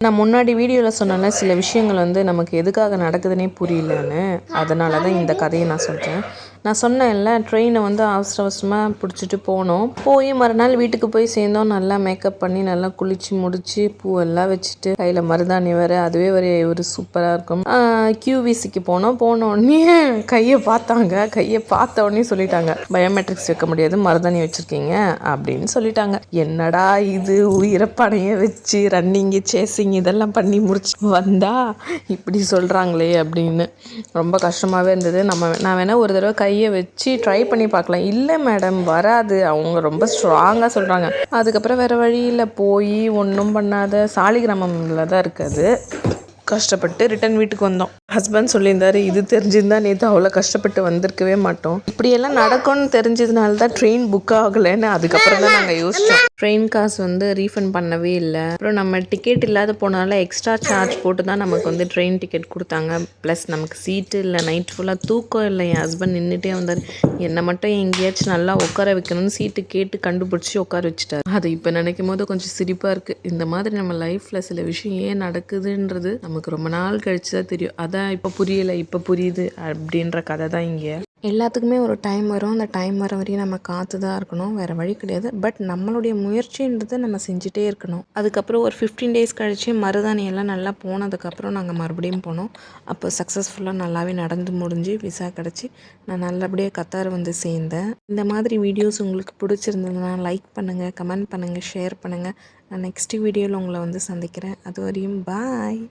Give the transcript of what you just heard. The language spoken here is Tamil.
நான் முன்னாடி வீடியோவில் சொன்னேன்ல சில விஷயங்கள் வந்து நமக்கு எதுக்காக நடக்குதுன்னே புரியலன்னு, அதனால தான் இந்த கதையை நான் சொல்கிறேன். நான் சொன்னேன்ல ட்ரெயினை வந்து அவசர அவசரமாக பிடிச்சிட்டு போனோம். போய் மறுநாள் வீட்டுக்கு போய் சேர்ந்தோம். நல்லா மேக்கப் பண்ணி நல்லா குளித்து முடித்து பூவெல்லாம் வச்சுட்டு கையில் மருதாணி வேறு, அதுவே ஒரு சூப்பராக இருக்கும். கியூவிசிக்கு போனோடனே கையை பார்த்தாங்க. கையை பார்த்த உடனே சொல்லிட்டாங்க, பயோமெட்ரிக்ஸ் வைக்க முடியாது, மருதாணி வச்சுருக்கீங்க அப்படின்னு சொல்லிட்டாங்க. என்னடா இது, உயிரை பணைய வச்சு ரன்னிங்கு சேசிங் இதெல்லாம் பண்ணி முடிச்சு வந்தா இப்படி சொல்கிறாங்களே அப்படின்னு ரொம்ப கஷ்டமாகவே இருந்தது. நான் வேணால் ஒரு தடவை கையை வச்சு ட்ரை பண்ணி பார்க்கலாம். இல்லை மேடம் வராது, அவங்க ரொம்ப ஸ்ட்ராங்காக சொல்கிறாங்க. அதுக்கப்புறம் வேறு வழியில் போய் ஒன்றும் பண்ணாத சாலிகிராமத்தில் தான் இருக்குது. கஷ்டப்பட்டு ரிட்டன் வீட்டுக்கு வந்தோம். ஹஸ்பண்ட் சொல்லியிருந்தாரு, இது தெரிஞ்சிருந்தா நேற்று அவ்வளோ கஷ்டப்பட்டு வந்திருக்கவே மாட்டோம். இப்படியெல்லாம் நடக்கும்னு தெரிஞ்சதுனால தான் ட்ரெயின் புக் ஆகலைன்னு அதுக்கப்புறம் தான் நாங்கள் யோசித்தோம். ட்ரெயின் காசு வந்து ரீஃபண்ட் பண்ணவே இல்லை. அப்புறம் நம்ம டிக்கெட் இல்லாத போனால எக்ஸ்ட்ரா சார்ஜ் போட்டு தான் நமக்கு வந்து ட்ரெயின் டிக்கெட் கொடுத்தாங்க. ப்ளஸ் நமக்கு சீட்டு இல்லை, நைட் ஃபுல்லாக தூக்கம் இல்லை. என் ஹஸ்பண்ட் நின்றுட்டே வந்தார். என்னை மட்டும் எங்கேயாச்சும் நல்லா உட்கார வைக்கணும்னு சீட்டு கேட்டு கண்டுபிடிச்சி உட்கார வச்சுட்டார். அது இப்போ நினைக்கும் போது கொஞ்சம் சிரிப்பாக இருக்குது. இந்த மாதிரி நம்ம லைஃப்பில் சில விஷயம் ஏன் நடக்குதுன்றது நமக்கு ரொம்ப நாள் கழிச்சு தான் தெரியும். அதான் இப்போ புரியலை, இப்போ புரியுது அப்படின்ற கதை தான் இங்கே. எல்லாத்துக்குமே ஒரு டைம் வரும். அந்த டைம் வர வரையும் நம்ம காத்து தான் இருக்கணும், வேறு வழி கிடையாது. பட் நம்மளுடைய முயற்சின்றதை நம்ம செஞ்சுட்டே இருக்கணும். அதுக்கப்புறம் ஒரு 15 டேஸ் கழித்து மருதாணி எல்லாம் நல்லா போனதுக்கப்புறம் நாங்கள் மறுபடியும் போனோம். அப்போ சக்ஸஸ்ஃபுல்லாக நல்லாவே நடந்து முடிஞ்சு விசா கிடச்சி நான் நல்லபடியாக கத்தார் வந்து சேர்ந்தேன். இந்த மாதிரி வீடியோஸ் உங்களுக்கு பிடிச்சிருந்ததுன்னா லைக் பண்ணுங்கள், கமெண்ட் பண்ணுங்கள், ஷேர் பண்ணுங்கள். நான் நெக்ஸ்ட் வீடியோவில் உங்களை வந்து சந்திக்கிறேன். அது வரையும் பாய்.